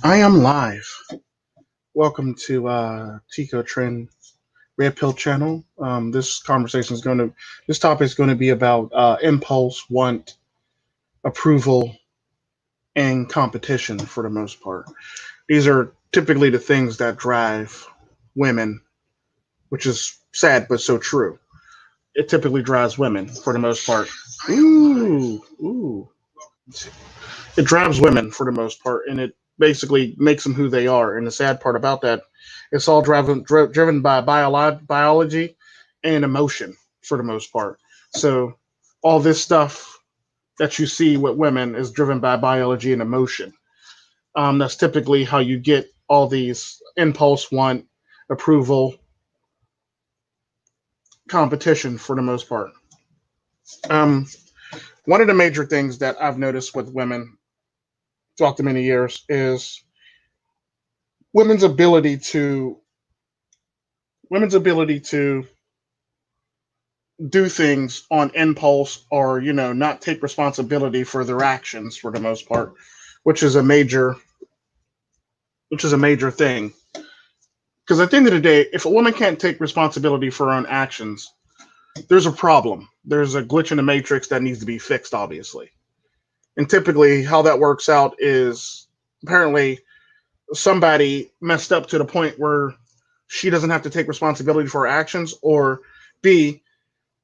I am live. Welcome to Tico Trend Red Pill Channel. This topic is going to be about impulse, want, approval, and competition for the most part. These are typically the things that drive women, which is sad but so true. It typically drives women for the most part. Ooh. It drives women for the most part, and it basically makes them who they are. And the sad part about that, it's all driven by biology and emotion for the most part. So all this stuff that you see with women is driven by biology and emotion. That's typically how you get all these impulse, want, approval, competition for the most part. Um, One of the major things that I've noticed with women throughout the many years is women's ability to women's ability to do things on impulse or not take responsibility for their actions for the most part, which is a major thing. Because at the end of the day, if a woman can't take responsibility for her own actions, there's a problem. There's a glitch in the matrix that needs to be fixed, obviously. And typically how that works out is apparently somebody messed up to the point where she doesn't have to take responsibility for her actions, or B,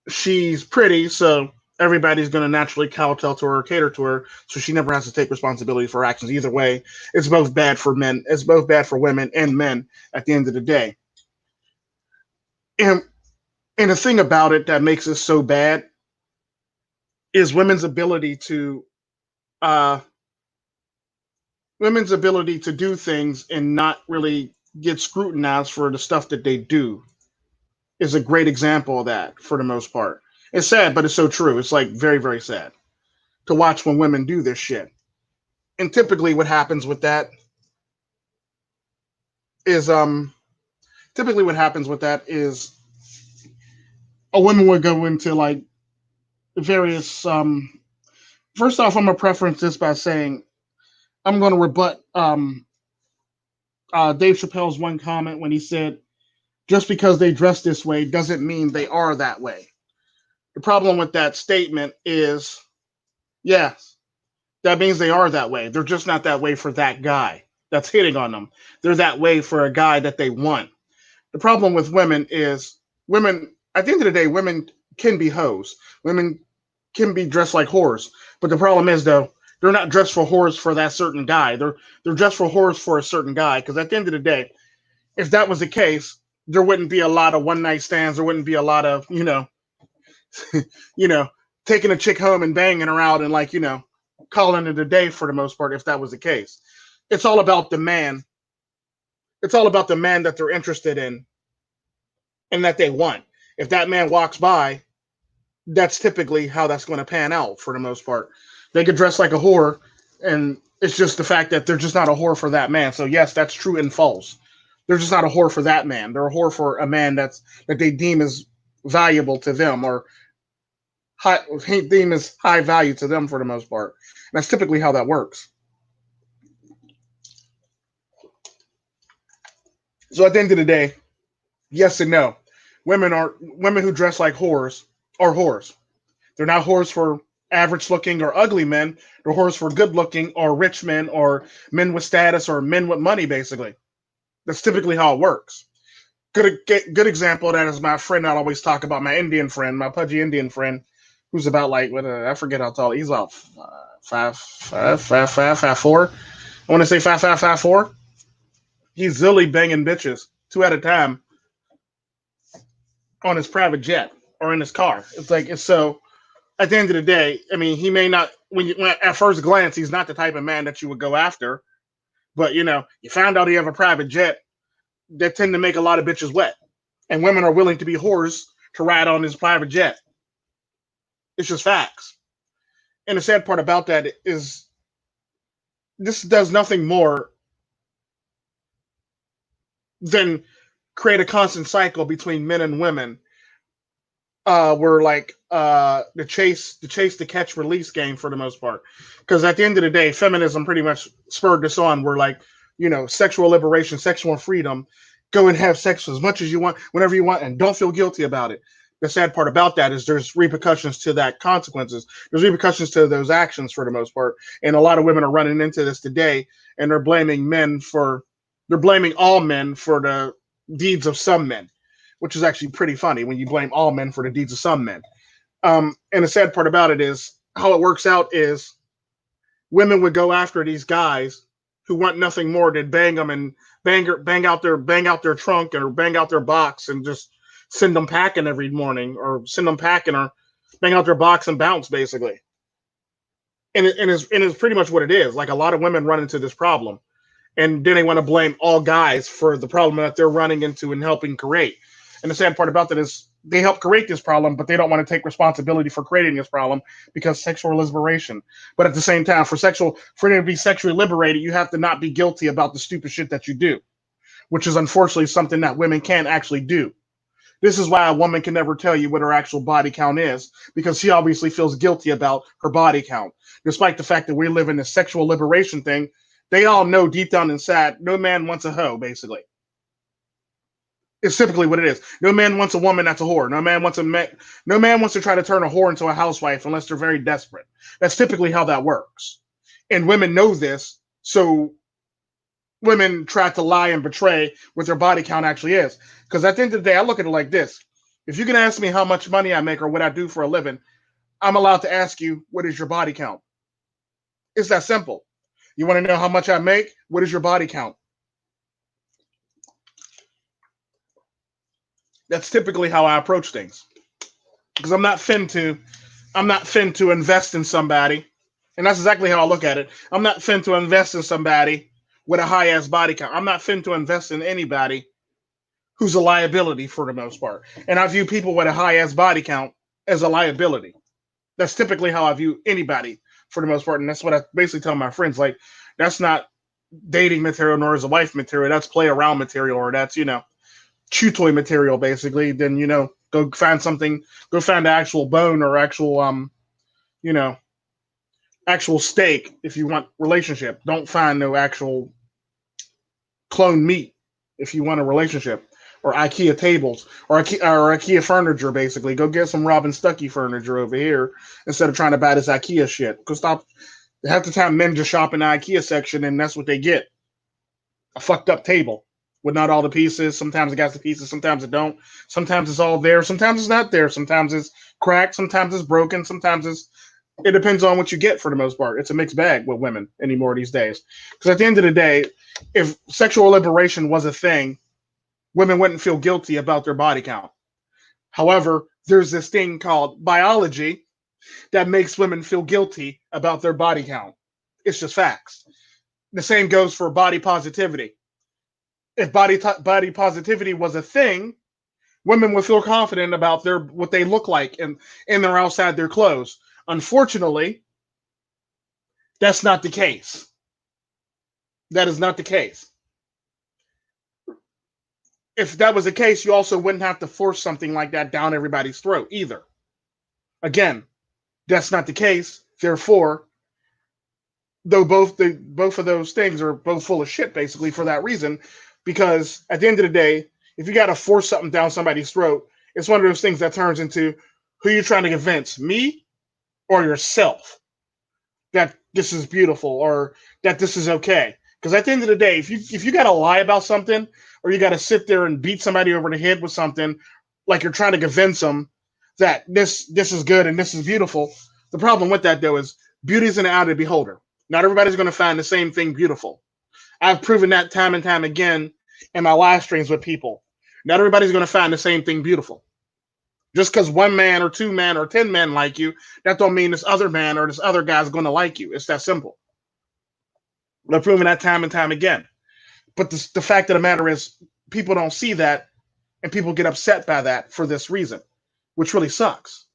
she's pretty, so everybody's going to naturally kowtow to her, cater to her, so she never has to take responsibility for her actions. Either way, it's both bad for men, it's both bad for women and men at the end of the day. And and the thing about it that makes it so bad is uh women's ability to do things and not really get scrutinized for the stuff that they do is a great example of that for the most part. It's sad, but it's so true. It's like very, very sad to watch when women do this shit. And typically what happens with that is a woman would go into like various first off, I'm gonna preference this by saying I'm gonna rebut Dave Chappelle's one comment when he said just because they dress this way doesn't mean they are that way. The problem with that statement is, yeah, that means they are that way. They're just not that way for that guy that's hitting on them. They're that way for a guy that they want. The problem with women is women, at the end of the day, women can be hoes. Women can be dressed like whores. But the problem is though, they're not dressed for whores for that certain guy. They're dressed for whores for a certain guy. Because at the end of the day, if that was the case, there wouldn't be a lot of one night stands. There wouldn't be a lot of, you know, taking a chick home and banging her out and like, calling it a day for the most part if that was the case. It's all about the man. It's all about the man that they're interested in and that they want. If that man walks by, that's typically how that's going to pan out for the most part. They could dress like a whore, and it's just the fact that they're just not a whore for that man. So yes, that's true and false. They're just not a whore for that man. They're a whore for a man that they deem as valuable to them, or deem as high value to them for the most part. And that's typically how that works. So at the end of the day, yes and no. Women who dress like whores are whores. They're not whores for average looking or ugly men. They're whores for good looking or rich men or men with status or men with money, basically. That's typically how it works. Good example of that is my friend I always talk about, my Indian friend, my pudgy Indian friend, who's about like, I forget how tall. He's about 5'4". I want to say 5'4". He's zilly banging bitches 2 at a time on his private jet or in his car. It's like, it's so at the end of the day, I mean, he may not, when at first glance, he's not the type of man that you would go after. But you found out he have a private jet. That tend to make a lot of bitches wet, and women are willing to be whores to ride on his private jet. It's just facts. And the sad part about that is this does nothing more than create a constant cycle between men and women were like the chase to catch release game for the most part. Because at the end of the day, feminism pretty much spurred this on. We're like, sexual liberation, sexual freedom. Go and have sex as much as you want, whenever you want, and don't feel guilty about it. The sad part about that is there's repercussions to that consequences. There's repercussions to those actions for the most part. And a lot of women are running into this today, and they're blaming all men for the deeds of some men, which is actually pretty funny when you blame all men for the deeds of some men. And the sad part about it is how it works out is women would go after these guys who want nothing more than bang them and bang out their trunk or bang out their box and just send them packing every morning, or send them packing or bang out their box and bounce basically. And it's pretty much what it is. Like, a lot of women run into this problem, and then they want to blame all guys for the problem that they're running into and helping create. And the sad part about that is they help create this problem, but they don't want to take responsibility for creating this problem because sexual liberation. But at the same time, for you to be sexually liberated, you have to not be guilty about the stupid shit that you do, which is unfortunately something that women can't actually do. This is why a woman can never tell you what her actual body count is, because she obviously feels guilty about her body count. Despite the fact that we live in this sexual liberation thing, they all know deep down inside, no man wants a hoe, basically. It's typically what it is. No man wants a woman that's a whore. No man wants to try to turn a whore into a housewife unless they're very desperate. That's typically how that works. And women know this, so women try to lie and betray what their body count actually is. Because at the end of the day, I look at it like this. If you can ask me how much money I make or what I do for a living, I'm allowed to ask you, what is your body count? It's that simple. You want to know how much I make? What is your body count? That's typically how I approach things. Because I'm not fin to invest in somebody. And that's exactly how I look at it. I'm not fin to invest in somebody with a high ass body count. I'm not fin to invest in anybody who's a liability for the most part. And I view people with a high ass body count as a liability. That's typically how I view anybody for the most part. And that's what I basically tell my friends. Like, that's not dating material, nor is a wife material. That's play around material, or that's, chew toy material, basically. Then, go find the actual bone or actual steak if you want relationship. Don't find no actual clone meat if you want a relationship. Or IKEA tables, or IKEA furniture, basically. Go get some Robin Stuckey furniture over here instead of trying to buy this IKEA shit. Because half the time men just shop in the IKEA section and that's what they get. A fucked up table with not all the pieces. Sometimes it got the pieces, sometimes it don't. Sometimes it's all there, sometimes it's not there. Sometimes it's cracked, sometimes it's broken, it depends on what you get for the most part. It's a mixed bag with women anymore these days. Because at the end of the day, if sexual liberation was a thing, women wouldn't feel guilty about their body count. However, there's this thing called biology that makes women feel guilty about their body count. It's just facts. The same goes for body positivity. If body positivity was a thing, women would feel confident about what they look like and they're outside their clothes. Unfortunately, that's not the case. That is not the case. If that was the case, you also wouldn't have to force something like that down everybody's throat either. Again, that's not the case. Therefore, though both of those things are both full of shit, basically, for that reason, because at the end of the day, if you got to force something down somebody's throat, it's one of those things that turns into, who you're trying to convince, me or yourself, that this is beautiful or that this is okay. Because at the end of the day, if you got to lie about something, or you got to sit there and beat somebody over the head with something, like you're trying to convince them that this is good and this is beautiful, the problem with that, though, is beauty is in the eye of the beholder. Not everybody's going to find the same thing beautiful. I've proven that time and time again in my live streams with people. Not everybody's going to find the same thing beautiful. Just because one man or two men or 10 men like you, that don't mean this other man or this other guy's going to like you. It's that simple. I've proven that time and time again. But the fact of the matter is, people don't see that, and people get upset by that for this reason, which really sucks.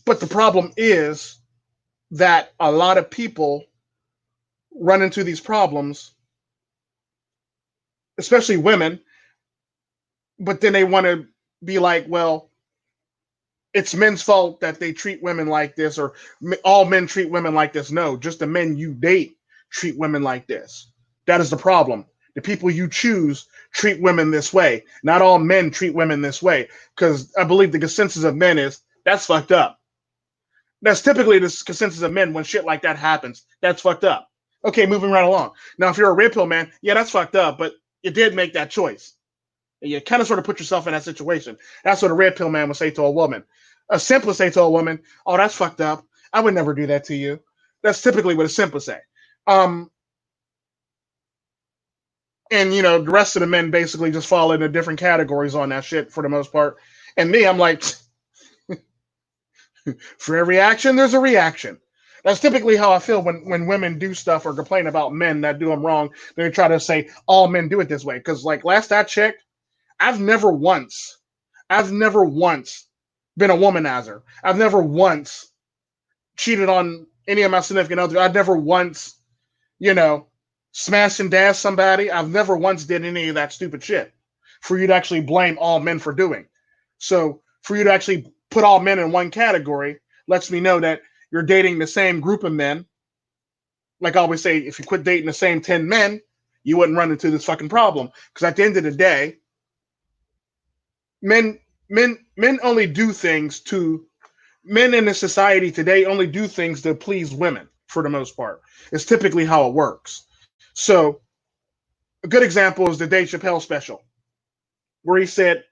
But the problem is that a lot of people run into these problems, especially women, but then they want to be like, well, it's men's fault that they treat women like this, or all men treat women like this. No, just the men you date treat women like this. That is the problem. The people you choose treat women this way. Not all men treat women this way, because I believe the consensus of men is that's fucked up. That's typically the consensus of men when shit like that happens. That's fucked up. Okay, moving right along. Now, if you're a red pill man, yeah, that's fucked up, but you did make that choice. And you kind of sort of put yourself in that situation. That's what a red pill man would say to a woman. A simp would say to a woman, "Oh, that's fucked up. I would never do that to you." That's typically what a simp would say. Um, and the rest of the men basically just fall into different categories on that shit for the most part. And me, I'm like, for every action, there's a reaction. That's typically how I feel when women do stuff or complain about men that do them wrong. They try to say all men do it this way. Because like last I checked, I've never once, I've never once been a womanizer. I've never once cheated on any of my significant others. I've never once, you know, smashed and dashed somebody. I've never once did any of that stupid shit for you to actually blame all men for doing. So for you to actually put all men in one category lets me know that you're dating the same group of men. Like I always say, if you quit dating the same 10 men, you wouldn't run into this fucking problem. Because at the end of the day, men only do things to men in the society today only do things to please women for the most part. It's typically how it works. So a good example is the Dave Chappelle special, where he said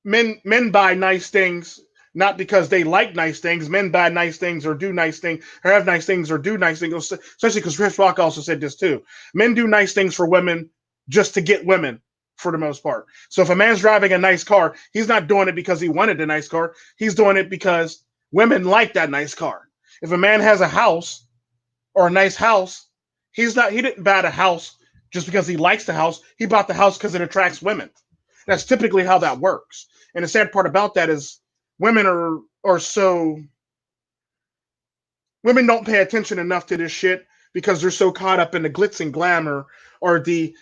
men buy nice things not because they like nice things. Men buy nice things or do nice things or have nice things or do nice things, especially because Chris Rock also said this too. Men do nice things for women just to get women for the most part. So if a man's driving a nice car, he's not doing it because he wanted a nice car. He's doing it because women like that nice car. If a man has a house or a nice house, he didn't buy the house just because he likes the house. He bought the house because it attracts women. That's typically how that works. And the sad part about that is women are so women don't pay attention enough to this shit because they're so caught up in the glitz and glamour or the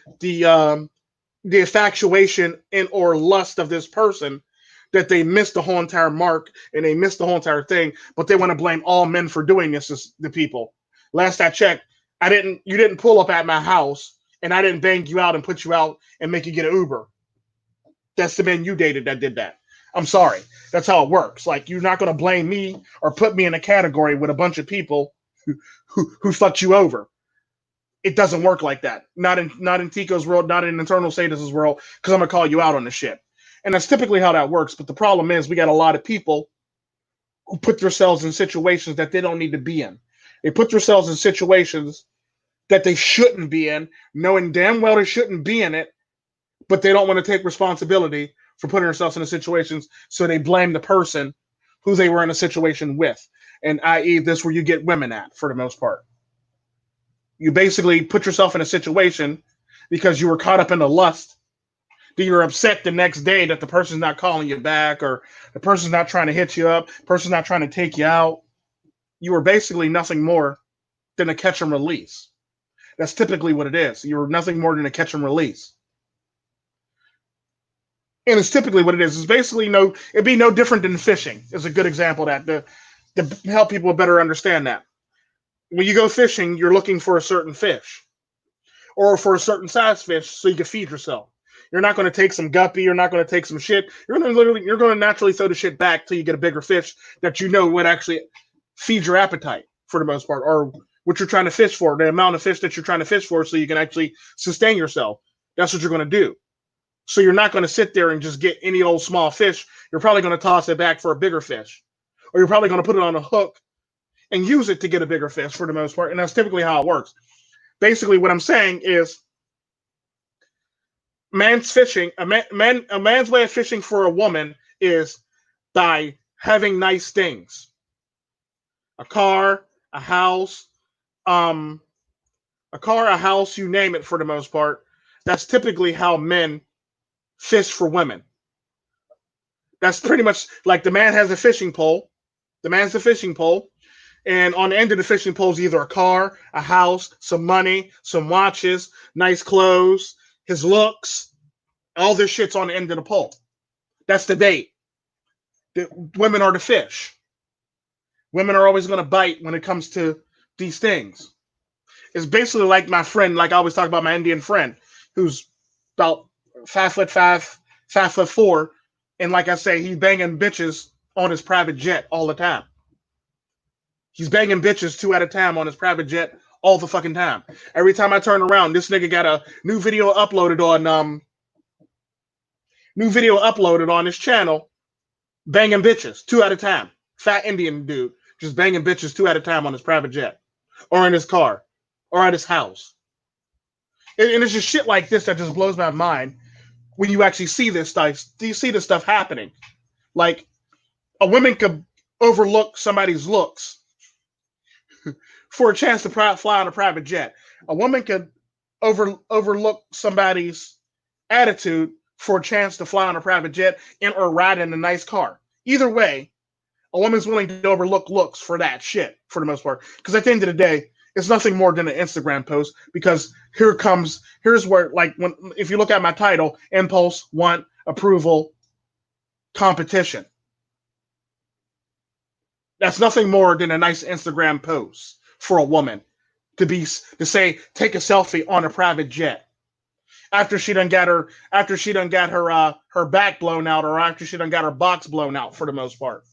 infatuation and or lust of this person that they miss the whole entire mark and they miss the whole entire thing, but they want to blame all men for doing this as the people. Last I checked, you didn't pull up at my house and I didn't bang you out and put you out and make you get an Uber. That's the men you dated that did that. I'm sorry. That's how it works. Like, you're not going to blame me or put me in a category with a bunch of people who fucked you over. It doesn't work like that. Not in Tico's world, not in Internal Sadist's world, because I'm going to call you out on the shit. And that's typically how that works. But the problem is we got a lot of people who put themselves in situations that they don't need to be in. They put themselves in situations that they shouldn't be in, knowing damn well they shouldn't be in it, but they don't want to take responsibility for putting themselves in the situations, so they blame the person who they were in a situation with, and i.e. this where you get women at for the most part. You basically put yourself in a situation because you were caught up in the lust that you're upset the next day that the person's not calling you back or the person's not trying to hit you up, the person's not trying to take you out. You were basically nothing more than a catch and release. That's typically what it is. You were nothing more than a catch and release. And it's typically what it is. It's basically it'd be no different than fishing is a good example of that to help people better understand that. When you go fishing, you're looking for a certain fish or for a certain size fish so you can feed yourself. You're not going to take some guppy. You're not going to take some shit. You're going to naturally throw the shit back till you get a bigger fish that you know would actually feed your appetite for the most part, or what you're trying to fish for, the amount of fish that you're trying to fish for so you can actually sustain yourself. That's what you're going to do. So you're not going to sit there and just get any old small fish. You're probably going to toss it back for a bigger fish. Or you're probably going to put it on a hook and use it to get a bigger fish for the most part. And that's typically how it works. Basically, what I'm saying is man's fishing, a man's way of fishing for a woman is by having nice things. A car, a house, you name it for the most part. That's typically how men fish for women. That's pretty much like the man has a fishing pole. The man's the fishing pole. And on the end of the fishing pole is either a car, a house, some money, some watches, nice clothes, his looks. All this shit's on the end of the pole. That's the bait. Women are the fish. Women are always going to bite when it comes to these things. It's basically like my friend, like I always talk about my Indian friend, who's about 5'5", 5'4", and like I say, he's banging bitches on his private jet all the time. He's banging bitches 2 at a time on his private jet all the fucking time. Every time I turn around, this nigga got a new video uploaded on his channel, banging bitches 2 at a time. Fat Indian dude just banging bitches 2 at a time on his private jet, or in his car, or at his house. And it's just shit like this that just blows my mind when you actually see this stuff. You see this stuff happening. Like, a woman could overlook somebody's looks for a chance to fly on a private jet. A woman could overlook somebody's attitude for a chance to fly on a private jet or ride in a nice car. Either way, a woman's willing to overlook looks for that shit for the most part. Because at the end of the day, it's nothing more than an Instagram post. Because here's where, like, if you look at my title, impulse, want, approval, competition. That's nothing more than a nice Instagram post for a woman to say take a selfie on a private jet after she done got her back blown out, or after she done got her box blown out. For the most part,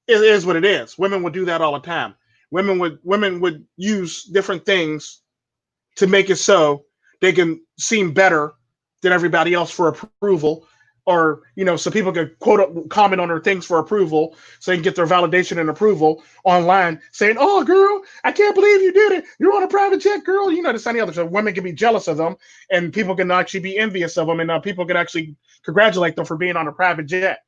it is what it is. Women would do that all the time. Women would use different things to make it so they can seem better than everybody else for approval, or so people could comment on their things for approval, so they can get their validation and approval online, saying, "Oh, girl, I can't believe you did it. You're on a private jet, girl." This and the other. So women can be jealous of them, and people can actually be envious of them, and people can actually congratulate them for being on a private jet.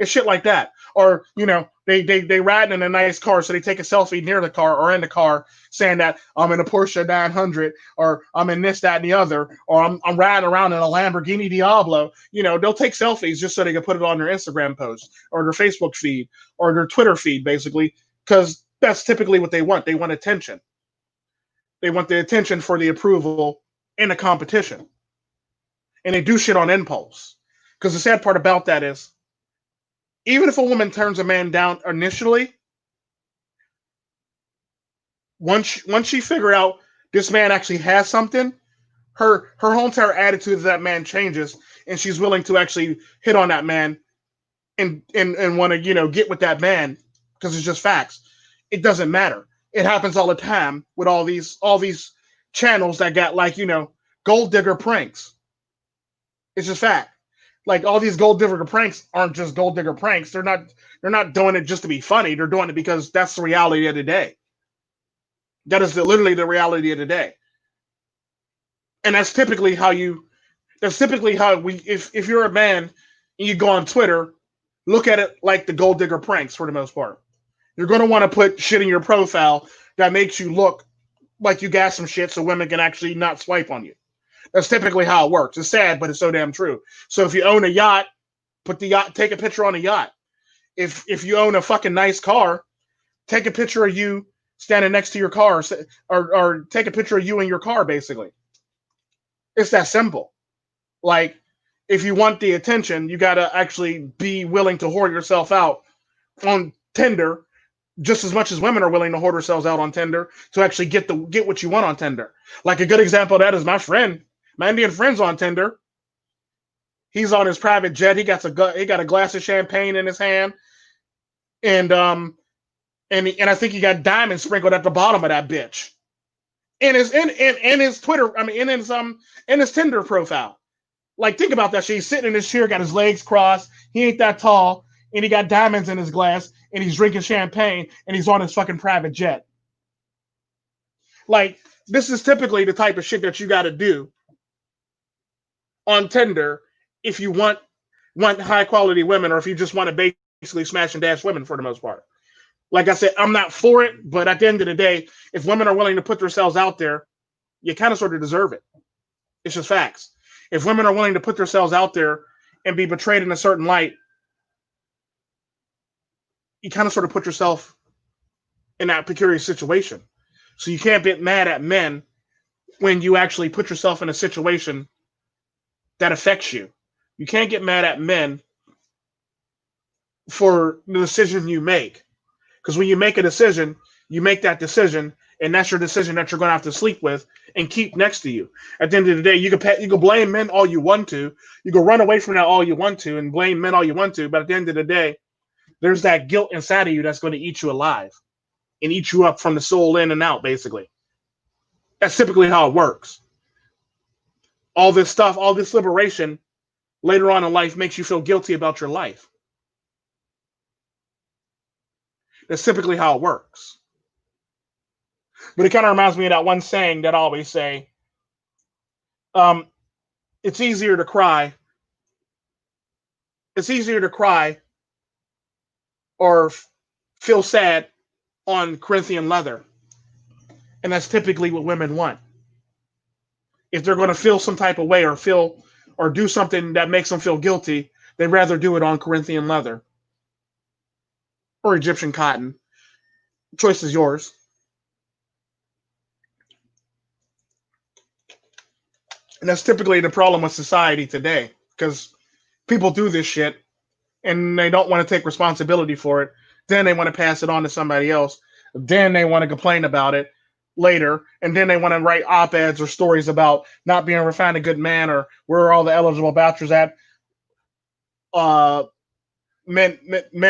It's shit like that. Or, they ride in a nice car, so they take a selfie near the car or in the car saying that I'm in a Porsche 900, or I'm in this, that, and the other, or I'm riding around in a Lamborghini Diablo. They'll take selfies just so they can put it on their Instagram post or their Facebook feed or their Twitter feed, basically, because that's typically what they want. They want attention. They want the attention for the approval in a competition. And they do shit on impulse. Because the sad part about that is, even if a woman turns a man down initially, once she figure out this man actually has something, her whole entire attitude of that man changes, and she's willing to actually hit on that man and want to get with that man, because it's just facts. It doesn't matter. It happens all the time with all these channels that got gold digger pranks. It's just fact. Like, all these gold digger pranks aren't just gold digger pranks. They're not doing it just to be funny. They're doing it because that's the reality of the day. That is literally the reality of the day. And that's typically how if you're a man and you go on Twitter, look at it like the gold digger pranks for the most part. You're going to want to put shit in your profile that makes you look like you got some shit, so women can actually not swipe on you. That's typically how it works. It's sad, but it's so damn true. So if you own a yacht, take a picture on a yacht. If you own a fucking nice car, take a picture of you standing next to your car, or take a picture of you in your car, basically. It's that simple. Like, if you want the attention, you got to actually be willing to whore yourself out on Tinder, just as much as women are willing to whore themselves out on Tinder to actually get what you want on Tinder. Like, a good example of that is my friend. My Indian friend's on Tinder. He's on his private jet. He got a glass of champagne in his hand, and I think he got diamonds sprinkled at the bottom of that bitch. In his Twitter, in his Tinder profile. Like, think about that shit. He's sitting in his chair, got his legs crossed. He ain't that tall, and he got diamonds in his glass, and he's drinking champagne, and he's on his fucking private jet. Like, this is typically the type of shit that you got to do on Tinder if you want high quality women, or if you just want to basically smash and dash women for the most part. Like I said, I'm not for it, but at the end of the day, if women are willing to put themselves out there, you kind of sort of deserve it. It's just facts. If women are willing to put themselves out there and be betrayed in a certain light, you kind of sort of put yourself in that precarious situation. So you can't get mad at men when you actually put yourself in a situation that affects you. You can't get mad at men for the decision you make. Because when you make a decision, you make that decision, and that's your decision that you're going to have to sleep with and keep next to you. At the end of the day, you can blame men all you want to, you can run away from that all you want to, and blame men all you want to. But at the end of the day, there's that guilt inside of you that's going to eat you alive and eat you up from the soul in and out. Basically, that's typically how it works. All this stuff, all this liberation, later on in life makes you feel guilty about your life. That's typically how it works. But it kind of reminds me of that one saying that I always say, um, it's easier to cry. It's easier to cry or feel sad on Corinthian leather. And that's typically what women want. If they're going to feel some type of way or feel or do something that makes them feel guilty, they'd rather do it on Corinthian leather or Egyptian cotton. Choice is yours. And that's typically the problem with society today, because people do this shit and they don't want to take responsibility for it. Then they want to pass it on to somebody else. Then they want to complain about it later. And then they want to write op-eds or stories about not being refined a good man, or where are all the eligible bachelors at? Men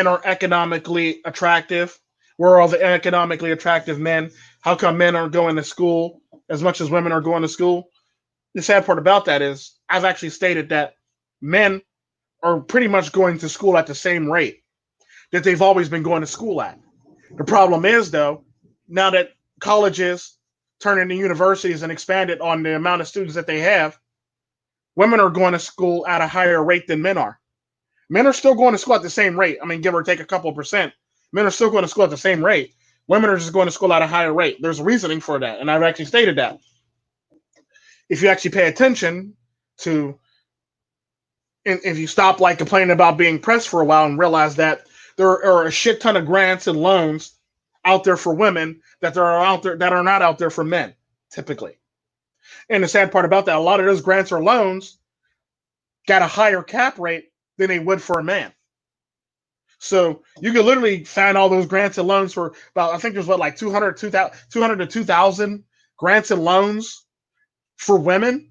are economically attractive. Where are all the economically attractive men? How come men aren't going to school as much as women are going to school? The sad part about that is I've actually stated that men are pretty much going to school at the same rate that they've always been going to school at. The problem is, though, now that colleges turn into universities and expanded on the amount of students that they have, women are going to school at a higher rate than men are. Men are still going to school at the same rate. I mean, give or take a couple percent. Men are still going to school at the same rate. Women are just going to school at a higher rate. There's reasoning for that, and I've actually stated that. If you actually pay attention to, if you stop like complaining about being pressed for a while and realize that there are a shit ton of grants and loans out there for women that are out there that are not out there for men, typically. And the sad part about that, a lot of those grants or loans got a higher cap rate than they would for a man. So you can literally find all those grants and loans for about, I think there's what, like 200 to 2,000 grants and loans for women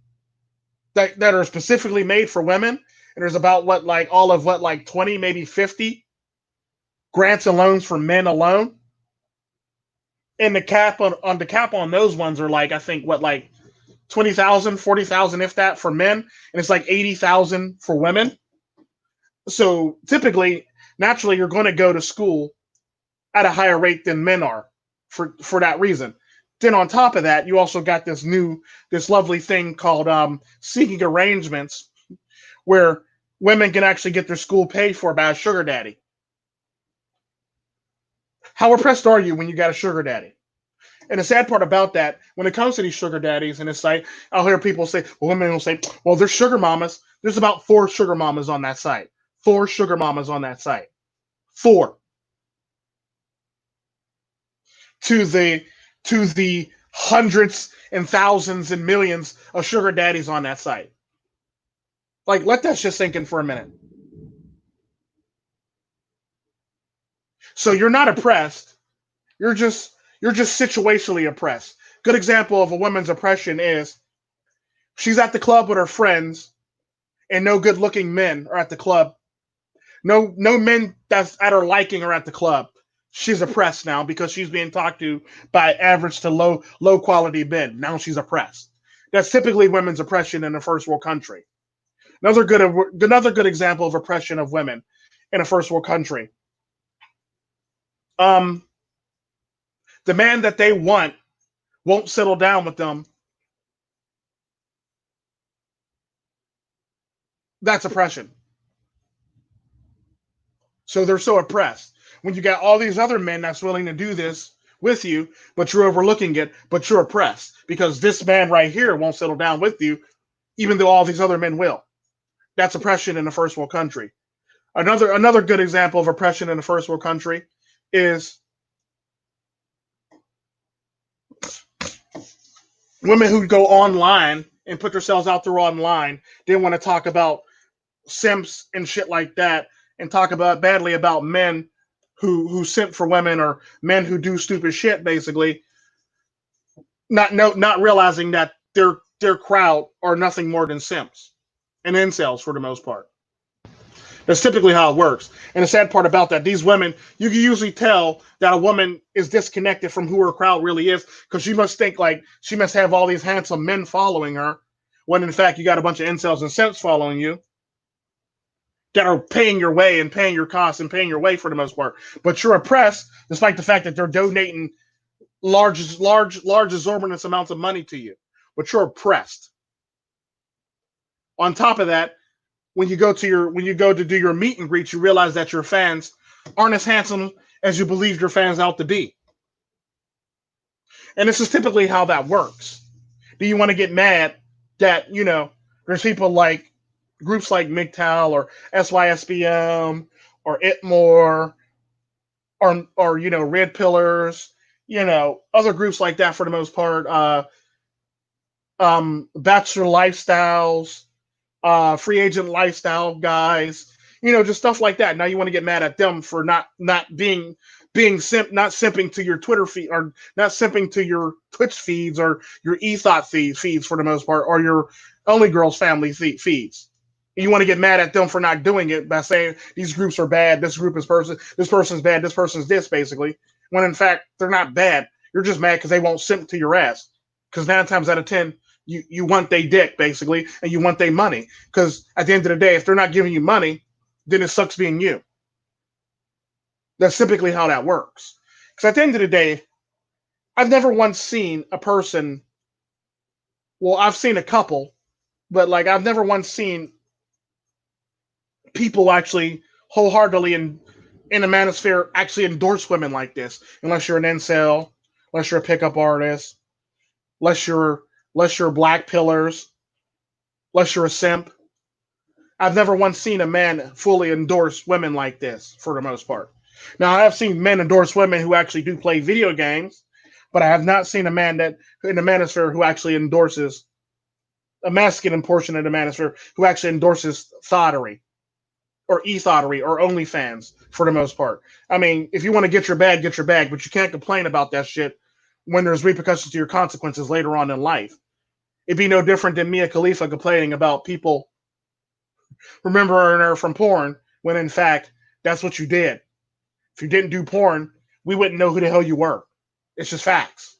that are specifically made for women. And there's about what, like all of what, like 20, maybe 50 grants and loans for men alone. And the cap on those ones are like, I think what, like 20,000, 40,000, if that, for men. And it's like 80,000 for women. So typically, naturally, you're going to go to school at a higher rate than men are for that reason. Then on top of that, you also got this lovely thing called seeking arrangements, where women can actually get their school paid for by a sugar daddy. How oppressed are you when you got a sugar daddy? And the sad part about that, when it comes to these sugar daddies, and it's like, I'll hear people say, well, women will say, well, there's sugar mamas. There's about 4 sugar mamas on that site. 4 sugar mamas on that site. 4. To the hundreds and thousands and millions of sugar daddies on that site. Like, let that shit sink in for a minute. So you're not oppressed. You're just situationally oppressed. Good example of a woman's oppression is she's at the club with her friends, and no good-looking men are at the club. No men that's at her liking are at the club. She's oppressed now because she's being talked to by average to low quality men. Now she's oppressed. That's typically women's oppression in a first world country. Another good example of oppression of women in a first world country. The man that they want won't settle down with them. That's oppression. So they're so oppressed. When you got all these other men that's willing to do this with you, but you're overlooking it, but you're oppressed because this man right here won't settle down with you, even though all these other men will. That's oppression in a first world country. Another good example of oppression in a first world country is women who go online and put themselves out there online. They want to talk about simps and shit like that, and talk about badly about men who simp for women or men who do stupid shit, basically, not realizing that their crowd are nothing more than simps and incels for the most part. That's typically how it works. And the sad part about that, these women, you can usually tell that a woman is disconnected from who her crowd really is, because she must think like she must have all these handsome men following her, when in fact you got a bunch of incels and simps following you that are paying your way and paying your costs and paying your way for the most part. But you're oppressed despite the fact that they're donating large exorbitant amounts of money to you. But you're oppressed. On top of that, when you go to do your meet and greet, you realize that your fans aren't as handsome as you believed your fans out to be. And this is typically how that works. Do you want to get mad that, there's people like groups like MGTOW or SYSBM or ITMOR or Red Pillars, other groups like that for the most part, Bachelor Lifestyles, Free Agent Lifestyle guys, just stuff like that. Now you want to get mad at them for not being not simping to your Twitter feed, or not simping to your Twitch feeds or your ethot feeds for the most part, or your Only Girls family feeds. You want to get mad at them for not doing it by saying these groups are bad, this person's bad, this person's this, basically. When in fact they're not bad. You're just mad because they won't simp to your ass. Because 9 times out of 10, you want they dick, basically, and you want they money. Because at the end of the day, if they're not giving you money, then it sucks being you. That's typically how that works. Because at the end of the day, I've never once seen a person, well, I've seen a couple, but like I've never once seen people actually wholeheartedly in the manosphere actually endorse women like this, unless you're an incel, unless you're a pickup artist, unless you're black pillars, unless you're a simp. I've never once seen a man fully endorse women like this, for the most part. Now, I have seen men endorse women who actually do play video games, but I have not seen a man that in the manosphere who actually endorses a masculine portion of the manosphere who actually endorses thottery or e-thottery or OnlyFans for the most part. I mean, if you want to get your bag, but you can't complain about that shit when there's repercussions to your consequences later on in life. It'd be no different than Mia Khalifa complaining about people remembering her from porn, when in fact, that's what you did. If you didn't do porn, we wouldn't know who the hell you were. It's just facts.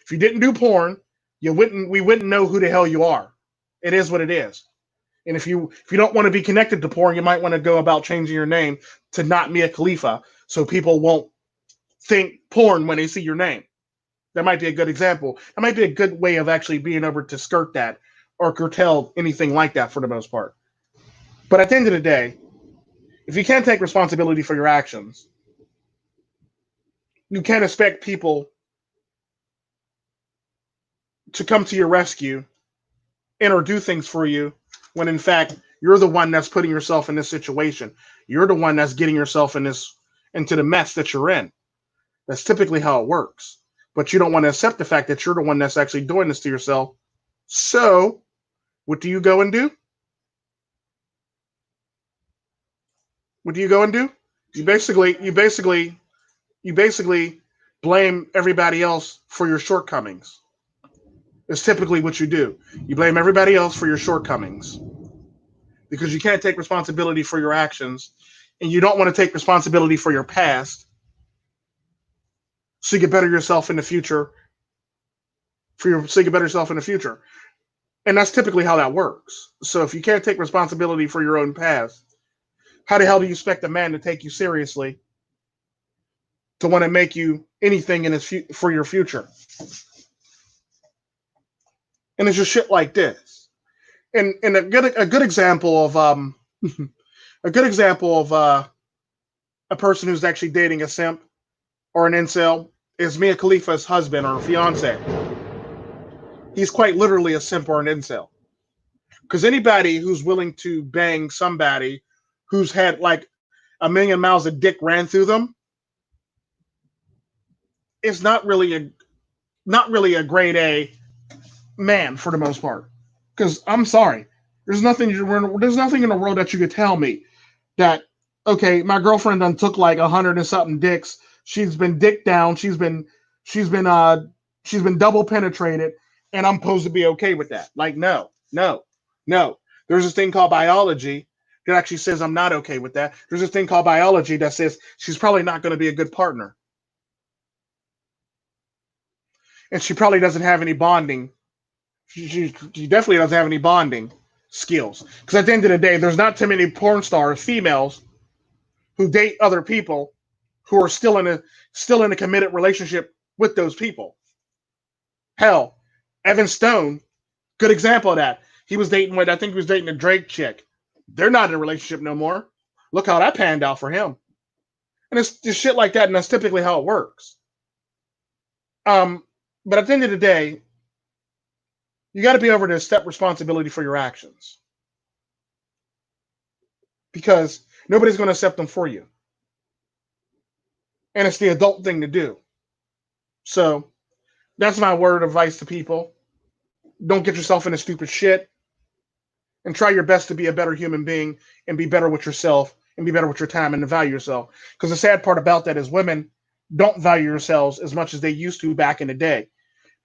If you didn't do porn, we wouldn't know who the hell you are. It is what it is. And if you don't want to be connected to porn, you might want to go about changing your name to not Mia Khalifa, so people won't think porn when they see your name. That might be a good example. That might be a good way of actually being able to skirt that or curtail anything like that for the most part. But at the end of the day, if you can't take responsibility for your actions, you can't expect people to come to your rescue and or do things for you when in fact you're the one that's putting yourself in this situation. You're the one that's getting yourself into the mess that you're in. That's typically how it works. But you don't want to accept the fact that you're the one that's actually doing this to yourself. So, what do you go and do? What do you go and do? You basically blame everybody else for your shortcomings. It's typically what you do. You blame everybody else for your shortcomings because you can't take responsibility for your actions, and you don't want to take responsibility for your past, so you can better yourself in the future. So you can better yourself in the future, and that's typically how that works. So if you can't take responsibility for your own past, how the hell do you expect a man to take you seriously, to want to make you anything for your future? And it's just shit like this. And a good example of a person who's actually dating a simp or an incel is Mia Khalifa's husband or fiance. He's quite literally a simp or an incel. Because anybody who's willing to bang somebody who's had like a million miles of dick ran through them, it's not really a grade A man for the most part. Because I'm sorry, there's nothing in the world that you could tell me that Okay, my girlfriend done took like 100 and something dicks. She's been dick down. She's been she's been double penetrated, and I'm supposed to be okay with that. Like, no, no, no. There's this thing called biology that actually says I'm not okay with that. There's this thing called biology that says she's probably not going to be a good partner. And she probably doesn't have any bonding. She definitely doesn't have any bonding skills. Because at the end of the day, there's not too many porn stars, females, who date other people who are still in a committed relationship with those people. Hell, Evan Stone, good example of that. He was dating with, I think he was dating a Drake chick. They're not in a relationship no more. Look how that panned out for him. And it's just shit like that, and that's typically how it works. But at the end of the day, you got to be able to accept responsibility for your actions because nobody's going to accept them for you. And it's the adult thing to do. So that's my word of advice to people. Don't get yourself into stupid shit and try your best to be a better human being and be better with yourself and be better with your time and to value yourself. Because the sad part about that is women don't value themselves as much as they used to back in the day.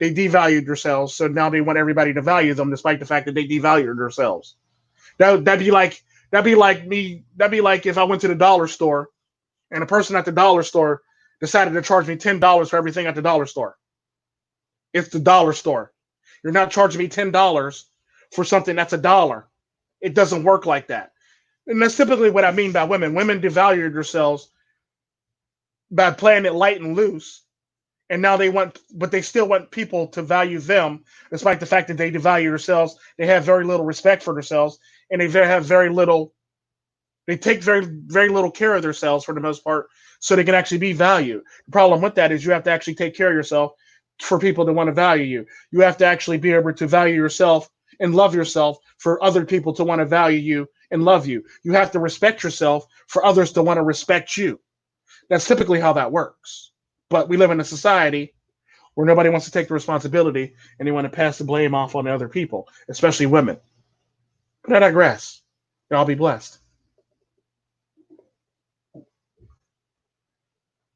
They devalued themselves, so now they want everybody to value them, despite the fact that they devalued themselves. That'd be like if I went to the dollar store and a person at the dollar store decided to charge me $10 for everything at the dollar store. It's the dollar store. You're not charging me $10 for something that's $1. It doesn't work like that. And that's typically what I mean by women. Women devalue themselves by playing it light and loose. And now but they still want people to value them, despite the fact that they devalue themselves. They have very little respect for themselves, and they have they take very, very little care of themselves for the most part, so they can actually be valued. The problem with that is you have to actually take care of yourself for people to want to value you. You have to actually be able to value yourself and love yourself for other people to want to value you and love you. You have to respect yourself for others to want to respect you. That's typically how that works. But we live in a society where nobody wants to take the responsibility and they want to pass the blame off on other people, especially women. But I digress. Y'all be blessed.